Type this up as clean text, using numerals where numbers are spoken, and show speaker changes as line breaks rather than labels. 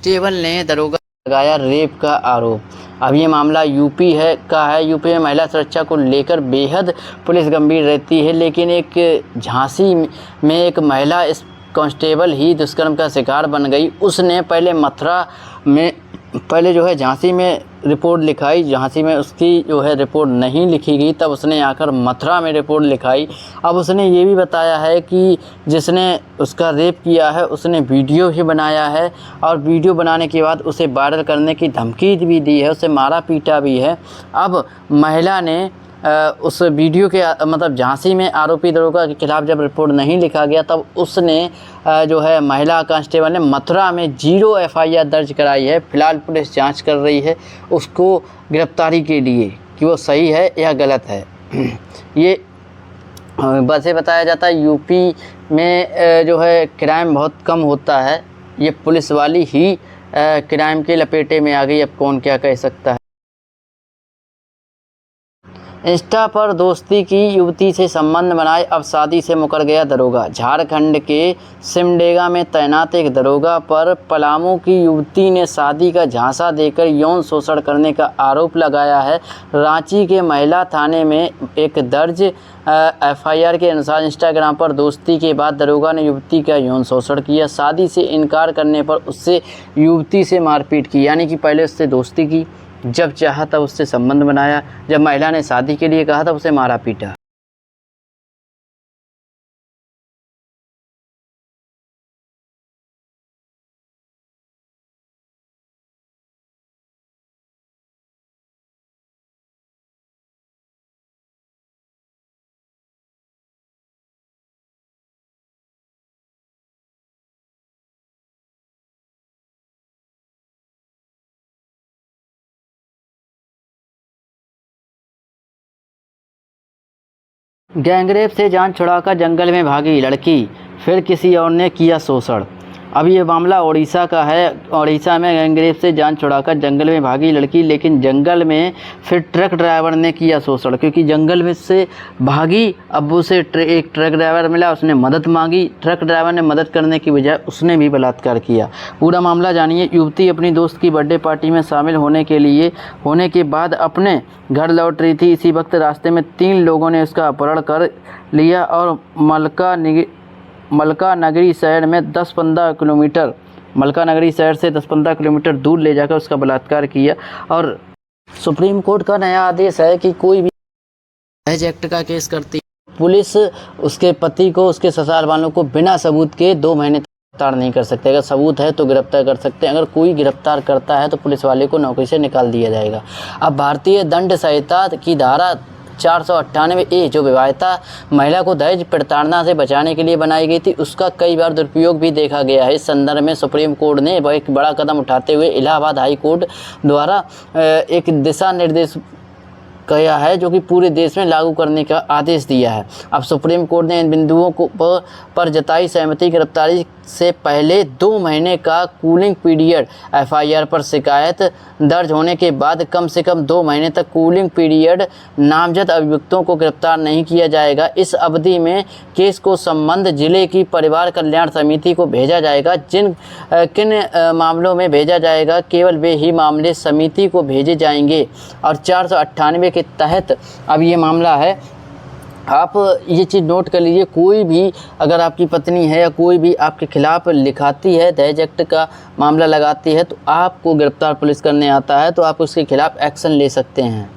Constable ने दरोगा लगाया रेप का आरोप। अब ये मामला यूपी है। यूपी में महिला सुरक्षा को लेकर बेहद पुलिस गंभीर रहती है, लेकिन एक झांसी में एक महिला इस कांस्टेबल ही दुष्कर्म का शिकार बन गई। उसने पहले झांसी में रिपोर्ट लिखाई। झांसी में उसकी रिपोर्ट नहीं लिखी गई, तब उसने आकर मथुरा में रिपोर्ट लिखाई। अब उसने ये भी बताया है कि जिसने उसका रेप किया है उसने वीडियो ही बनाया है, और वीडियो बनाने के बाद उसे वायरल करने की धमकी भी दी है, उसे मारा पीटा भी है। अब महिला ने उस वीडियो के झांसी में आरोपी दरोगा के खिलाफ जब रिपोर्ट नहीं लिखा गया, तब उसने महिला कांस्टेबल ने मथुरा में 0 FIR दर्ज कराई है। फिलहाल पुलिस जांच कर रही है उसको गिरफ्तारी के लिए कि वो सही है या गलत है। ये वैसे बताया जाता है यूपी में क्राइम बहुत कम होता है। ये पुलिस वाली ही क्राइम के लपेटे में आ गई, अब कौन क्या कह सकता है। इंस्टा पर दोस्ती की युवती से संबंध बनाए, अब शादी से मुकर गया दरोगा। झारखंड के सिमडेगा में तैनात एक दरोगा पर पलामू की युवती ने शादी का झांसा देकर यौन शोषण करने का आरोप लगाया है। रांची के महिला थाने में एक दर्ज FIR के अनुसार इंस्टाग्राम पर दोस्ती के बाद दरोगा ने युवती का यौन शोषण किया। शादी से इनकार करने पर उससे युवती से मारपीट की, यानी कि पहले उससे दोस्ती की, जब चाहा तब उससे संबंध बनाया, जब महिला ने शादी के लिए कहा तब उसे मारा पीटा। गैंगरेप से जान छुड़ाकर जंगल में भागी लड़की, फिर किसी और ने किया शोषण। अब ये मामला उड़ीसा का है। उड़ीसा में गैंगरेप से जान छुड़ाकर जंगल में भागी लड़की, लेकिन जंगल में फिर ट्रक ड्राइवर ने किया शोषण। क्योंकि जंगल में से भागी, अब उसे एक ट्रक ड्राइवर मिला, उसने मदद मांगी। ट्रक ड्राइवर ने मदद करने की बजाय उसने भी बलात्कार किया। पूरा मामला जानिए। युवती अपनी दोस्त की बर्थडे पार्टी में शामिल होने के बाद अपने घर लौट रही थी। इसी वक्त रास्ते में 3 लोगों ने उसका अपहरण कर लिया और मलका नगरी शहर में 10-15 किलोमीटर मलका नगरी शहर से 10-15 किलोमीटर दूर ले जाकर उसका बलात्कार किया। और सुप्रीम कोर्ट का नया आदेश है कि कोई भी दहेज एक्ट का केस करती पुलिस उसके पति को, उसके ससुराल वालों को बिना सबूत के 2 महीने तक गिरफ्तार नहीं कर सकते। अगर सबूत है तो गिरफ्तार कर सकते हैं, अगर कोई गिरफ्तार करता है तो पुलिस वाले को नौकरी से निकाल दिया जाएगा। अब भारतीय दंड संहिता की धारा 498A जो विवाहिता महिला को दहेज प्रताड़ना से बचाने के लिए बनाई गई थी, उसका कई बार दुरुपयोग भी देखा गया है। इस संदर्भ में सुप्रीम कोर्ट ने एक बड़ा कदम उठाते हुए इलाहाबाद हाई कोर्ट द्वारा एक दिशा निर्देश किया है, जो कि पूरे देश में लागू करने का आदेश दिया है। अब सुप्रीम कोर्ट ने इन बिंदुओं पर जताई सहमति। गिरफ्तारी से पहले 2 महीने का कूलिंग पीरियड, FIR पर शिकायत दर्ज होने के बाद कम से कम 2 महीने तक कूलिंग पीरियड, नामजद अभियुक्तों को गिरफ्तार नहीं किया जाएगा। इस अवधि में केस को संबंध जिले की परिवार कल्याण समिति को भेजा जाएगा। किन मामलों में भेजा जाएगा, केवल वे ही मामले समिति को भेजे जाएंगे। और 498 के तहत अब ये मामला है। आप ये चीज़ नोट कर लीजिए, कोई भी अगर आपकी पत्नी है या कोई भी आपके खिलाफ़ लिखाती है, दहेज एक्ट का मामला लगाती है, तो आपको गिरफ्तार पुलिस करने आता है तो आप उसके खिलाफ़ एक्शन ले सकते हैं।